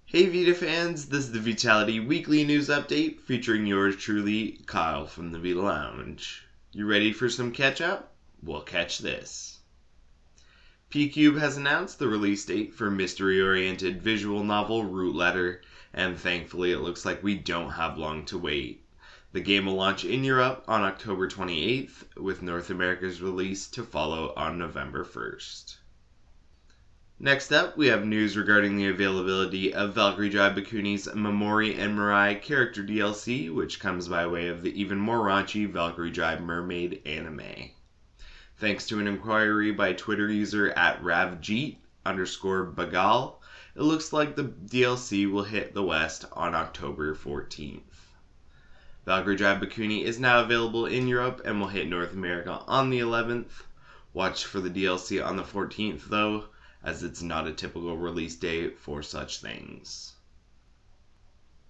Hey Vita fans, this is the Vitality Weekly News Update featuring yours truly, Kyle from the Vita Lounge. You ready for some catch up? Well, catch this. P-Cube has announced the release date for mystery-oriented visual novel Root Letter, and thankfully it looks like we don't have long to wait. The game will launch in Europe on October 28th, with North America's release to follow on November 1st. Next up, we have news regarding the availability of Valkyrie Drive DLC's Mamori and Mirai character DLC, which comes by way of the even more raunchy Valkyrie Drive Mermaid anime. Thanks to an inquiry by Twitter user at ravjeet_bagal, it looks like the DLC will hit the West on October 14th. Valkyrie Drive Bikuni is now available in Europe and will hit North America on the 11th. Watch for the DLC on the 14th though, as it's not a typical release date for such things.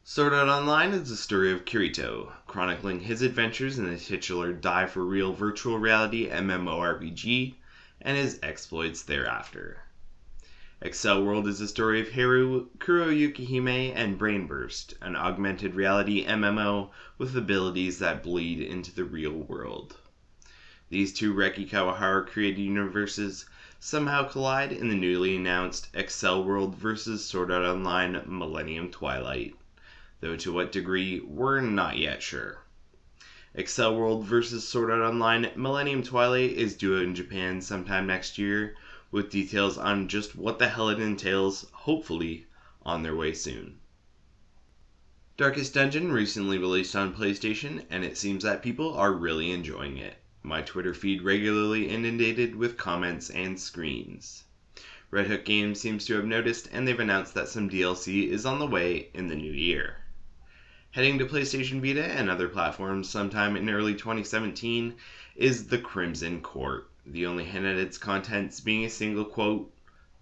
Sword Art Online is the story of Kirito, chronicling his adventures in the titular Die for Real virtual reality MMORPG and his exploits thereafter. Accel World is the story of Haru, Kuro Yukihime, and Brainburst, an augmented reality MMO with abilities that bleed into the real world. These two Reki Kawahara created universes somehow collide in the newly announced Accel World vs. Sword Art Online Millennium Twilight, though to what degree, we're not yet sure. Accel World vs. Sword Art Online Millennium Twilight is due in Japan sometime next year, with details on just what the hell it entails, hopefully, on their way soon. Darkest Dungeon recently released on PlayStation, and it seems that people are really enjoying it. My Twitter feed regularly inundated with comments and screens. Red Hook Games seems to have noticed, and they've announced that some DLC is on the way in the new year. Heading to PlayStation Vita and other platforms sometime in early 2017 is The Crimson Court, the only hint at its contents being a single quote,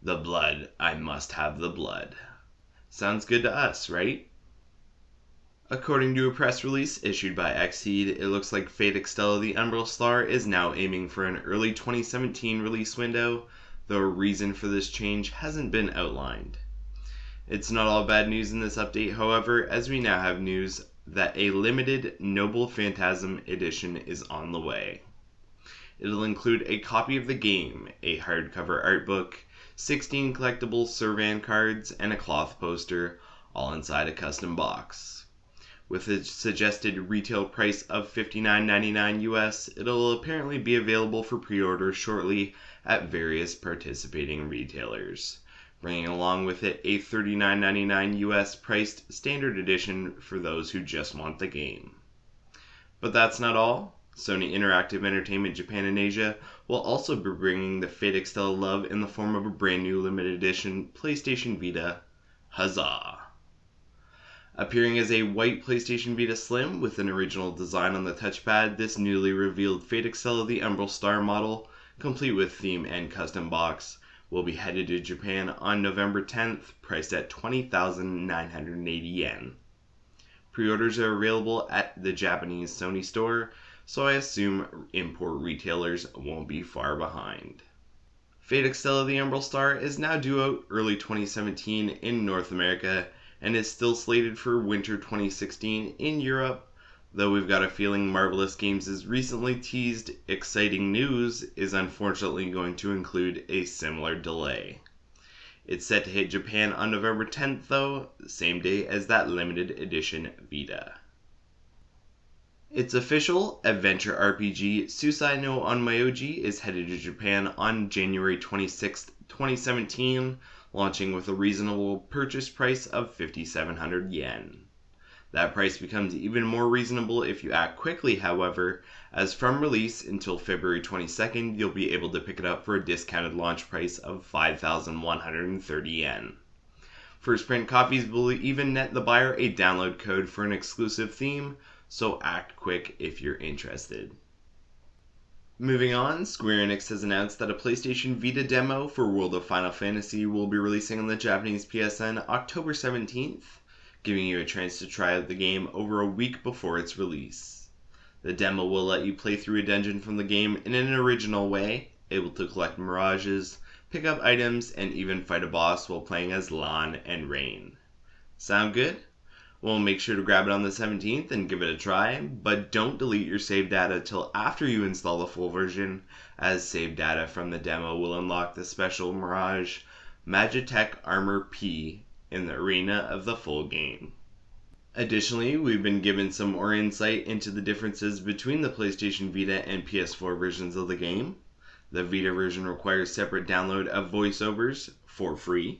"The blood, I must have the blood." Sounds good to us, right? According to a press release issued by Xseed, it looks like Fate Extella the Umbral Star is now aiming for an early 2017 release window, though a reason for this change hasn't been outlined. It's not all bad news in this update, however, as we now have news that a limited Noble Phantasm edition is on the way. It'll include a copy of the game, a hardcover art book, 16 collectible Servan cards, and a cloth poster, all inside a custom box. With a suggested retail price of $59.99 US, it'll apparently be available for pre-order shortly at various participating retailers, bringing along with it a $39.99 US priced standard edition for those who just want the game. But that's not all. Sony Interactive Entertainment Japan and Asia will also be bringing the Fate Extella love in the form of a brand new limited edition PlayStation Vita. Huzzah! Appearing as a white PlayStation Vita Slim with an original design on the touchpad, this newly revealed Fate Extella the Umbral Star model, complete with theme and custom box, will be headed to Japan on November 10th, priced at 20,980 yen. Pre-orders are available at the Japanese Sony store, so I assume import retailers won't be far behind. Fate Extella the Umbral Star is now due out early 2017 in North America, and is still slated for winter 2016 in Europe, though we've got a feeling Marvelous Games' recently teased exciting news is unfortunately going to include a similar delay. It's set to hit Japan on November 10th though, the same day as that limited edition Vita. It's official, adventure RPG Susai no Onmyoji is headed to Japan on January 26th, 2017, launching with a reasonable purchase price of 5,700 yen. That price becomes even more reasonable if you act quickly, however, as from release until February 22nd, you'll be able to pick it up for a discounted launch price of 5,130 yen. First print copies will even net the buyer a download code for an exclusive theme, so act quick if you're interested. Moving on, Square Enix has announced that a PlayStation Vita demo for World of Final Fantasy will be releasing on the Japanese PSN October 17th, giving you a chance to try out the game over a week before its release. The demo will let you play through a dungeon from the game in an original way, able to collect mirages, pick up items, and even fight a boss while playing as Lan and Rain. Sound good? Well, make sure to grab it on the 17th and give it a try, but don't delete your save data till after you install the full version, as save data from the demo will unlock the special Mirage Magitech Armor P in the arena of the full game. Additionally, we've been given some more insight into the differences between the PlayStation Vita and PS4 versions of the game. The Vita version requires separate download of voiceovers for free.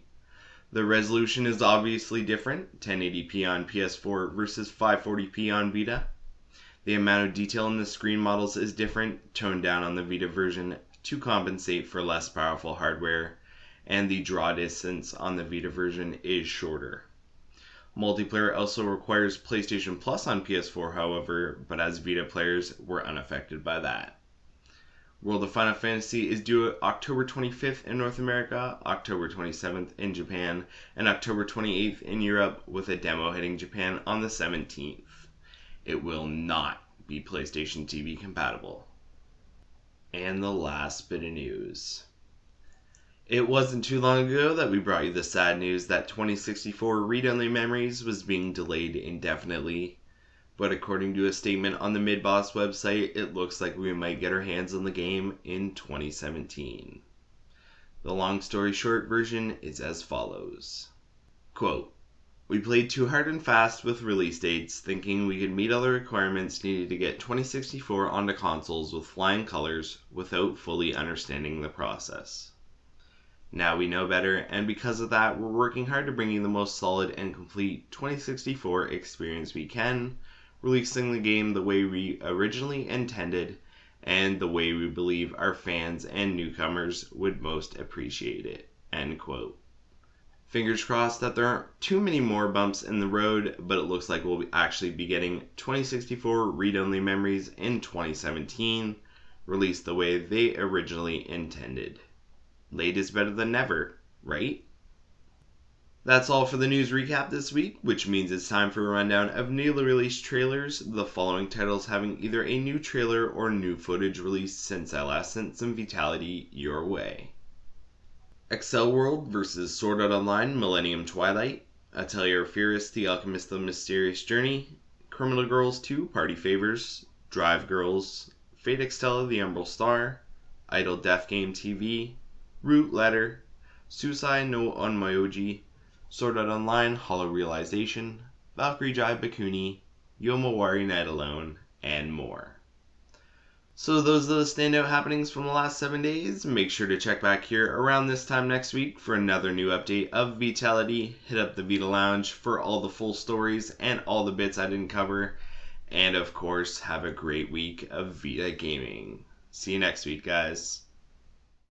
The resolution is obviously different, 1080p on PS4 versus 540p on Vita. The amount of detail in the screen models is different, toned down on the Vita version to compensate for less powerful hardware, and the draw distance on the Vita version is shorter. Multiplayer also requires PlayStation Plus on PS4, however, but as Vita players, we're unaffected by that. World of Final Fantasy is due October 25th in North America, October 27th in Japan, and October 28th in Europe, with a demo hitting Japan on the 17th. It will not be PlayStation TV compatible. And the last bit of news. It wasn't too long ago that we brought you the sad news that 2064 read-only memories was being delayed indefinitely, but according to a statement on the Midboss website, it looks like we might get our hands on the game in 2017. The long story short version is as follows. Quote, "We played too hard and fast with release dates, thinking we could meet all the requirements needed to get 2064 onto consoles with flying colors without fully understanding the process. Now we know better, and because of that, we're working hard to bring you the most solid and complete 2064 experience we can, releasing the game the way we originally intended, and the way we believe our fans and newcomers would most appreciate it." End quote. Fingers crossed that there aren't too many more bumps in the road, but it looks like we'll actually be getting 2064 read-only memories in 2017, released the way they originally intended. Late is better than never, right? That's all for the news recap this week, which means it's time for a rundown of newly released trailers, the following titles having either a new trailer or new footage released since I last sent some Vitality your way. Accel World vs. Sword Art Online Millennium Twilight, Atelier Fierce The Alchemist The Mysterious Journey, Criminal Girls 2 Party Favors, Drive Girls, Fate Extella The Umbral Star, Idle Death Game TV, Root Letter, Susai no Onmyoji, Sword Art Online Hollow Realization, Valkyrie Drive Bikuni, Yomawari Night Alone, and more. So those are the standout happenings from the last 7 days. Make sure to check back here around this time next week for another new update of Vitality. Hit up the Vita Lounge for all the full stories and all the bits I didn't cover. And of course, have a great week of Vita gaming. See you next week, guys.